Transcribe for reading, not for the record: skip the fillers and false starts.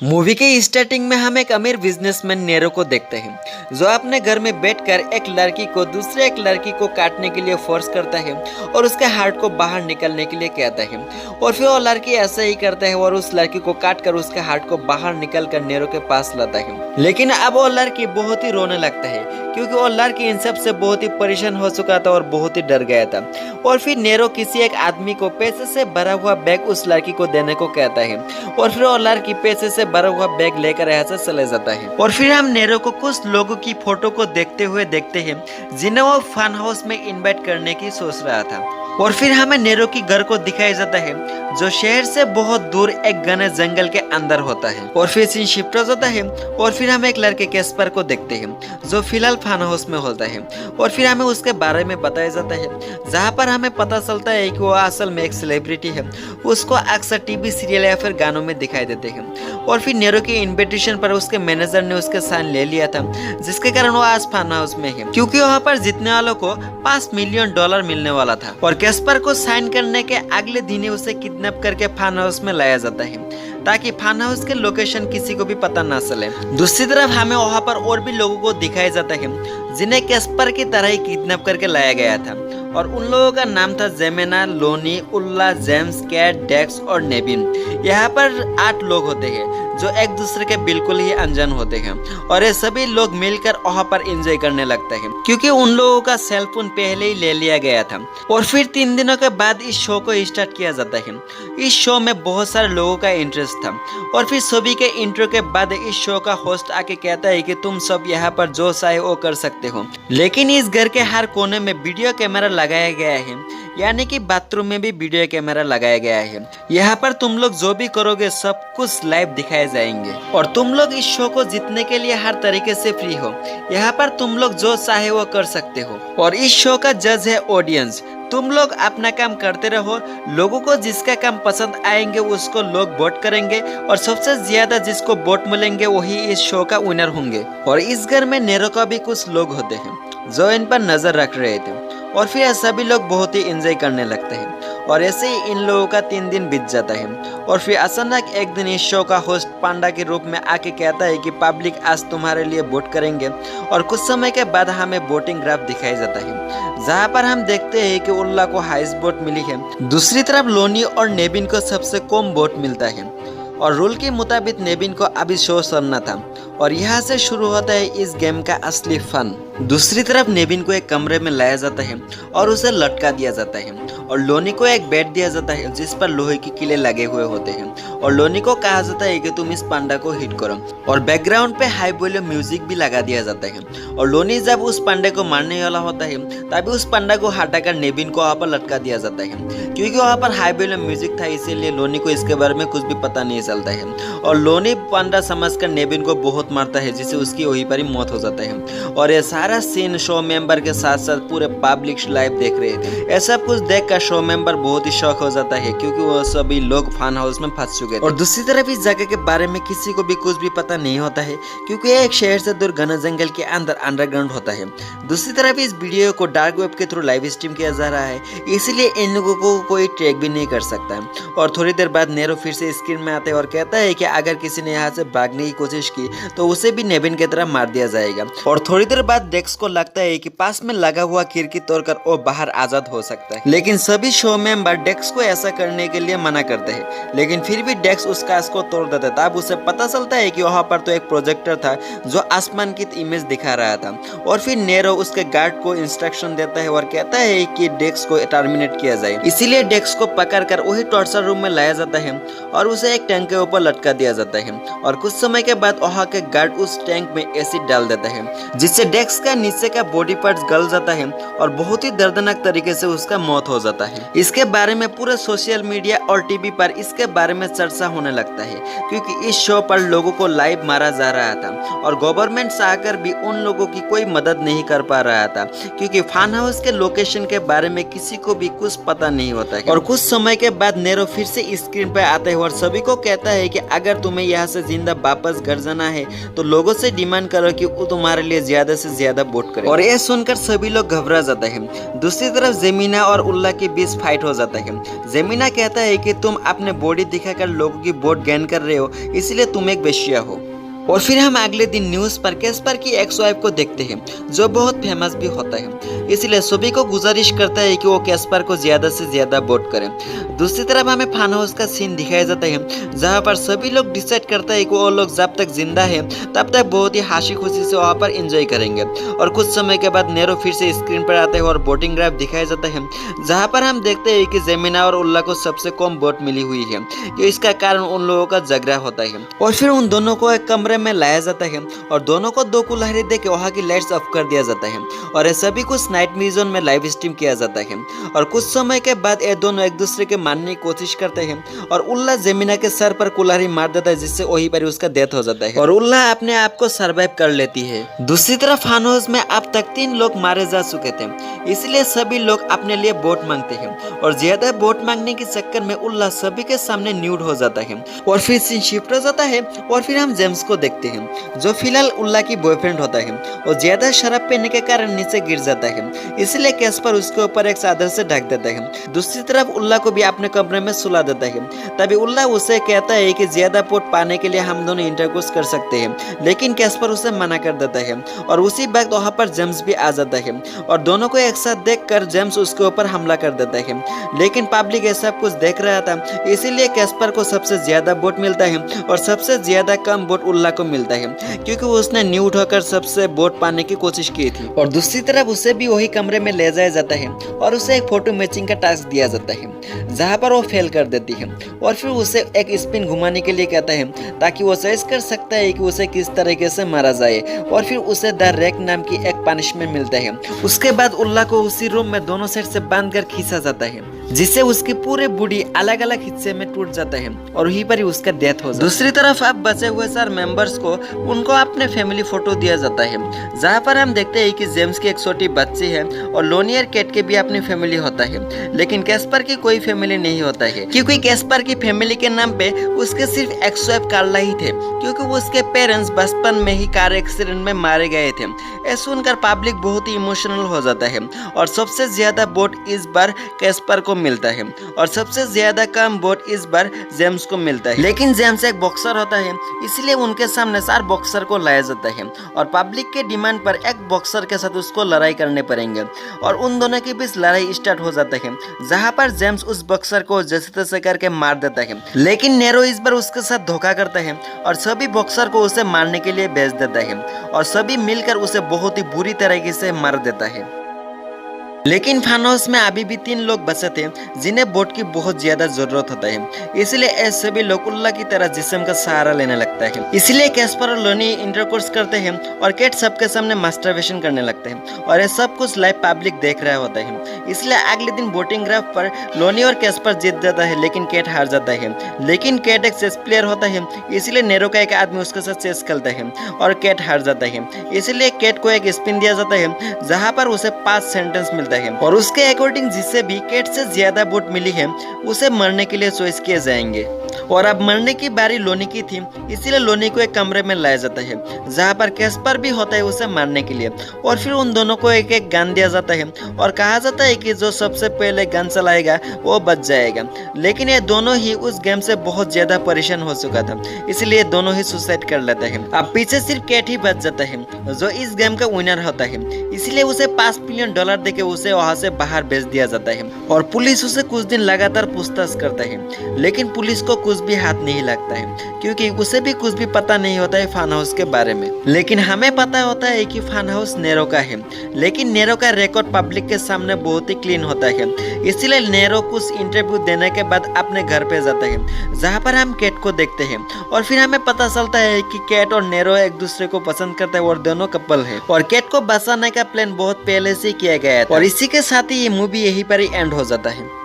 Movie के starting में हम एक अमीर बिजनेसमैन नेरो को देखते हैं जो अपने घर में बैठकर एक लड़की को दूसरे एक लड़की को काटने के लिए फोर्स करता है और उसके हार्ट को बाहर निकलने के लिए कहता है और फिर वो लड़की ऐसा ही करता है और उस लड़की को काट कर उसके हार्ट को बाहर निकल कर नेरो के पास लाता है। लेकिन अब वो लड़की बहुत ही रोने लगता है क्योंकि वो लड़की इन सब से बहुत ही परेशान हो चुका था और बहुत ही डर गया था। और फिर नेरो किसी एक आदमी को पैसे से भरा हुआ बैग उस लड़की को देने को कहता है और फिर वो लड़की पैसे से भरा हुआ बैग लेकर यहाँ से चले जाता है। और फिर हम नेरो को कुछ लोगों की फोटो को देखते हुए देखते हैं जिन्हें वो फन हाउस में इनवाइट करने की सोच रहा था। और फिर हमें नेरो की घर को दिखाया जाता है जो शहर से बहुत दूर एक घने जंगल के अंदर होता है। और फिर सीन शिफ्ट हो जाता है और फिर हम एक लड़के कैस्पर को देखते हैं जो फिलहाल फन हाउस में होता है। और फिर हमें उसके बारे में बताया जाता है जहाँ पर हमें पता चलता है कि वो असल में एक सेलिब्रिटी है। उसको अक्सर टीवी सीरियल या फिर गानों में दिखाई देते हैं। और फिर नेरो के इन्विटेशन पर उसके मैनेजर ने उसके साइन ले लिया था जिसके कारण वो आज फन हाउस में है क्योंकि वहाँ पर जीतने वालों को $5 मिलियन मिलने वाला था। और कैस्पर को साइन करने के अगले दिन ही उसे किडनैप करके फन हाउस में लाया जाता है ताकि फन हाउस के लोकेशन किसी को भी पता ना चले। दूसरी तरफ हमें वहाँ पर और भी लोगों को दिखाया जाता है जिन्हें कैस्पर की तरह ही किडनैप करके लाया गया था। और उन लोगों का नाम था जेमेना, लोनी, उल्ला, जेम्स, कैट, डेक्स और नेबिन। यहाँ पर 8 लोग होते हैं जो एक दूसरे के बिल्कुल ही अनजान होते हैं और ये सभी लोग मिलकर वहाँ पर एंजॉय करने लगते हैं क्योंकि उन लोगों का सेल फोन पहले ही ले लिया गया था। और फिर 3 दिनों के बाद इस शो को स्टार्ट किया जाता है। इस शो में बहुत सारे लोगों का इंटरेस्ट था। और फिर सभी के इंट्रो के बाद इस शो का होस्ट आके कहता है कि तुम सब यहाँ पर जो चाहे वो कर सकते हो, लेकिन इस घर के हर कोने में वीडियो कैमरा लगाया गया है, यानी कि बाथरूम में भी वीडियो कैमरा लगाया गया है। यहाँ पर तुम लोग जो भी करोगे सब कुछ लाइव दिखाए जाएंगे और तुम लोग इस शो को जीतने के लिए हर तरीके से फ्री हो। यहाँ पर तुम लोग जो चाहे वो कर सकते हो और इस शो का जज है ऑडियंस। तुम लोग अपना काम करते रहो, लोगों को जिसका काम पसंद आएंगे उसको लोग वोट करेंगे और सबसे ज्यादा जिसको वोट मिलेंगे वही इस शो का विनर होंगे। और इस घर में नेरो का भी कुछ लोग होते हैं जो इन पर नजर रख रहे थे और फिर सभी लोग बहुत ही एंजॉय करने लगते हैं। और ऐसे ही इन लोगों का 3 दिन बीत जाता है। और फिर अचानक एक दिन इस शो का होस्ट पांडा के रूप में आके कहता है कि पब्लिक आज तुम्हारे लिए वोट करेंगे। और कुछ समय के बाद हमें वोटिंग ग्राफ दिखाया जाता है जहाँ पर हम देखते हैं कि उल्ला को हाईएस्ट वोट मिली है। दूसरी तरफ लोनी और नेबिन को सबसे कम वोट मिलता है और रूल के मुताबिक नेबिन को अभी शो करना था। और यहाँ से शुरू होता है इस गेम का असली फन। दूसरी तरफ नेबिन को एक कमरे में लाया जाता है और उसे लटका दिया जाता है और लोनी को एक बेड दिया जाता है जिस पर लोहे की किले लगे हुए होते हैं। और लोनी को कहा जाता है कि तुम इस पांडा को हिट करो और बैकग्राउंड पे हाई वॉल्यूम म्यूजिक भी लगा दिया जाता है। और लोनी जब उस पांडे को मारने वाला होता है तभी उस पांडा को हटाकर नेबिन को वहाँ पर लटका दिया जाता है। क्योंकि वहाँ पर हाई वॉल्यूम म्यूजिक था इसीलिए लोनी को इसके बारे में कुछ भी पता नहीं चलता है। और लोनी पांडा समझकर नेबिन को बहुत मारता है जिससे उसकी वहीं पर ही मौत हो जाता है। और ये सारा सीन शो मेंबर के साथ साथ पूरे पब्लिक लाइव देख रहे थे। ऐसा कुछ देखकर शो मेंबर बहुत ही शौक हो जाता है क्योंकि वो सभी लोग फन हाउस में फंस चुके थे। और दूसरी तरफ इस जगह के बारे में किसी को भी कुछ भी पता नहीं होता है क्योंकि एक शहर से दूर घने जंगल के अंदर अंडरग्राउंड होता है। दूसरी तरफ इस वीडियो को डार्क वेब के थ्रू लाइव स्ट्रीम किया जा रहा है इसलिए इन लोगों को कोई ट्रैक भी नहीं कर सकता है। और थोड़ी देर बाद नेरो फिर से स्क्रीन में आता है और कहता है कि अगर किसी ने यहाँ से भागने की कोशिश की तो उसे भी नेबिन की तरह मार दिया जाएगा। और थोड़ी देर बाद डेक्स को लगता है कि पास में लगा हुआ खिड़की तोड़कर वो बाहर आजाद हो सकता है, लेकिन सभी शो मेंबर डेक्स को ऐसा करने के लिए मना करते हैं। लेकिन फिर भी डेक्स उस कांच को तोड़ देता है। तब उसे पता चलता है कि वहाँ पर तो एक प्रोजेक्टर था जो आसमान की इमेज दिखा रहा था। और फिर नेरो उसके गार्ड को इंस्ट्रक्शन देता है और कहता है कि डेक्स को टर्मिनेट किया जाए। इसीलिए डेक्स को पकड़कर वही टॉर्चर रूम में लाया जाता है और उसे एक टैंक के ऊपर लटका दिया जाता है। और कुछ समय के बाद वहाँ के गार्ड उस टैंक में एसिड डाल देता है जिससे डेक्स का नीचे का बॉडी पार्ट्स गल जाता है और बहुत ही दर्दनाक तरीके से उसका मौत हो जाता है। इसके बारे में पूरे सोशल मीडिया और टीवी पर इसके बारे में चर्चा होने लगता है क्योंकि इस शो पर लोगों को लाइव मारा जा रहा था और गवर्नमेंट चाहकर भी उन लोगों की कोई मदद नहीं कर पा रहा था क्योंकि फन हाउस के लोकेशन के बारे में किसी को भी कुछ पता नहीं होता है। और कुछ समय के बाद नेरो फिर से स्क्रीन पर आता है और सभी को कहता है कि अगर तुम्हें यहाँ से जिंदा वापस घर जाना है तो लोगों से डिमांड करो कि वो तुम्हारे लिए ज्यादा से ज्यादा वोट करें। और यह सुनकर सभी लोग घबरा जाते हैं। दूसरी तरफ जेमिना और उल्ला के बीच फाइट हो जाता है। जेमिना कहता है कि तुम अपने बॉडी दिखाकर लोगों की वोट गेन कर रहे हो, इसलिए तुम एक वेश्या हो। और फिर हम अगले दिन न्यूज पर कैस्पर की एक्स वाइफ को देखते हैं जो बहुत फेमस भी होता है, इसलिए सभी को गुजारिश करता है कि वो कैस्पर को ज्यादा से ज्यादा वोट करें। दूसरी तरफ हमें फन हाउस का सीन दिखाया जाता है जहाँ पर सभी लोग डिसाइड करता है कि वो लोग जब तक जिंदा है तब तक बहुत ही हंसी खुशी से वहाँ पर एंजॉय करेंगे। और कुछ समय के बाद नेरो फिर से स्क्रीन पर आता है और वोटिंग ग्राफ दिखाया जाता है जहाँ पर हम देखते हैं कि जेमिना और उल्ला को सबसे कम वोट मिली हुई है, कि इसका कारण उन लोगों का झगड़ा होता है। और फिर उन दोनों को एक कमरे में लाया जाता है और दोनों को 2 कुल्हाड़ी देके वहाँ की लाइट्स ऑफ कर दिया जाता है और ये सभी कुछ नाइट विजन में लाइव स्ट्रीम किया जाता है। और कुछ समय के बाद ये दोनों एक दूसरे के मारने की कोशिश करते हैं और उल्ला जेमिना के सर पर कुल्हाड़ी मार देता है जिससे वहीं पर उसका डेथ हो जाता है और उल्ला अपने आप को सर्वाइव कर लेती है। दूसरी तरफ फन हाउस में अब तक 3 लोग मारे जा चुके थे, इसलिए सभी लोग अपने लिए वोट मांगते हैं और ज्यादा वोट मांगने के चक्कर में उल्ला सभी के सामने न्यूड हो जाता है। और फिर सीन शिफ्ट हो जाता है और फिर हम जेम्स को देखते हैं जो फिलहाल उल्ला की बॉयफ्रेंड होता है और ज्यादा शराब पीने के कारण नीचे गिर जाता है, इसलिए कैस्पर उसके ऊपर एक चादर से ढक देता है। दूसरी तरफ उल्ला को भी अपने कमरे में सुला देता है। तभी उल्ला उसे कहता है कि ज्यादा वोट पाने के लिए हम दोनों इंटरकोर्स कर सकते हैं, लेकिन कैस्पर उसे मना कर देता है। और उसी वक्त वहाँ पर जेम्स भी आ जाता है और दोनों को एक साथ देखकर जेम्स उसके ऊपर हमला कर देता है, लेकिन पब्लिक ये सब कुछ देख रहा था, इसीलिए कैस्पर को सबसे ज्यादा वोट मिलता है और सबसे ज्यादा कम वोट उल्ला को मिलता है क्योंकि उसने न्यूड होकर सबसे वोट पाने की कोशिश की थी। और दूसरी तरफ उसे भी वही कमरे में ले जाया जाता है और उसे एक फोटो मैचिंग का टास्क दिया जाता है जहाँ पर वो फेल कर देती है और फिर उसे एक स्पिन घुमाने के लिए कहता है ताकि वो चॉइस कर सकता है कि उसे किस तरीके से मारा जाए। और फिर उसे द रैक नाम की एक पनिशमेंट मिलता है। उसके बाद उल्ला को उसी रूम में दोनों साइड से बांध कर खींचा जाता है जिससे उसकी पूरे बॉडी अलग अलग हिस्से में टूट जाता है और वहीं पर ही उसका डेथ हो जाता है। दूसरी तरफ अब बचे हुए 4 मेंबर्स को उनको अपने फैमिली फोटो दिया जाता है जहाँ पर हम देखते हैं कि जेम्स की एक छोटी बच्ची है और लोनी और कैट के भी अपनी फैमिली होता है, लेकिन कैस्पर की कोई फैमिली नहीं होता है क्योंकि कैस्पर की फैमिली के नाम पे उसके सिर्फ एक्स वाइफ कार्ला ही थे क्योंकि उसके पेरेंट्स बचपन में ही कार एक्सीडेंट में मारे गए थे। ये सुनकर पब्लिक बहुत ही इमोशनल हो जाता है और सबसे ज्यादा वोट इस बार कैस्पर को मिलता है और सबसे ज्यादा कम वोट इस बार जेम्स को मिलता है। लेकिन जेम्स एक बॉक्सर होता है, इसलिए उनके सामने 4 बॉक्सर को लाया जाता है और पब्लिक के डिमांड पर एक बॉक्सर के साथ उसको लड़ाई करने पड़ेंगे और उन दोनों के बीच लड़ाई स्टार्ट हो जाता है जहाँ पर जेम्स उस बॉक्सर को जैसे तैसे करके मार देता है, लेकिन नेरो इस बार उसके साथ धोखा करता है और सभी बॉक्सर को उसे मारने के लिए भेज देता है और सभी मिलकर उसे बहुत ही बुरी तरीके से मार देता है। लेकिन फन हाउस में अभी भी 3 लोग बचे थे जिन्हें वोट की बहुत ज्यादा जरूरत होता है, इसलिए ऐसे भी लोग उल्ला की तरह जिस्म का सहारा लेने लगता है। इसलिए कैस्पर और लोनी इंटरकोर्स करते हैं और कैट सबके सामने मास्टरबेशन करने लगते हैं और ये सब कुछ लाइव पब्लिक देख रहा होता है। इसलिए अगले दिन वोटिंग ग्राफ पर लोनी और कैस्पर जीत जाता है लेकिन कैट हार जाता है। लेकिन कैट एक चेस प्लेयर होता है, इसलिए नेरो का एक आदमी उसके साथ चेस खेलता है और कैट हार जाता है। इसलिए कैट को एक स्पिन दिया जाता है जहाँ पर उसे 5 सेंटेंस मिलता है और उसके अकॉर्डिंग जिसे भी कैट से ज्यादा वोट मिली है उसे मरने के लिए चॉइस किए जाएंगे। और अब मरने की बारी लोनी की थी, इसीलिए लोनी को एक कमरे में लाया जाता है जहाँ पर कैस्पर भी होता है उसे मारने के लिए और फिर उन दोनों को एक एक गन दिया जाता है और कहा जाता है कि जो सबसे पहले गन चलाएगा वो बच जाएगा। लेकिन ये दोनों ही उस गेम से बहुत ज्यादा परेशान हो चुका था, इसलिए दोनों ही सुसाइड कर लेता है। अब पीछे सिर्फ कैट ही बच जाता है जो इस गेम का विनर होता है, इसलिए उसे $5 मिलियन देके उसे वहाँ से बाहर भेज दिया जाता है और पुलिस उसे कुछ दिन लगातार पूछताछ करता है, लेकिन पुलिस को कुछ भी हाथ नहीं लगता है क्योंकि उसे भी कुछ भी पता नहीं होता है फन हाउस के बारे में। लेकिन हमें पता होता है कि फन हाउस नेरो का है, लेकिन नेरो का रिकॉर्ड पब्लिक के सामने बहुत ही क्लीन होता है, इसलिए नेरो कुछ इंटरव्यू देने के बाद अपने घर पे जाता है जहाँ पर हम कैट को देखते हैं और फिर हमें पता चलता है कि कैट और नेरो एक दूसरे को पसंद करते हैं और दोनों कपल है और कैट को बचाने का प्लान बहुत पहले से किया गया था और इसी के साथ ही ये मूवी यहीं पर ही एंड हो जाता है।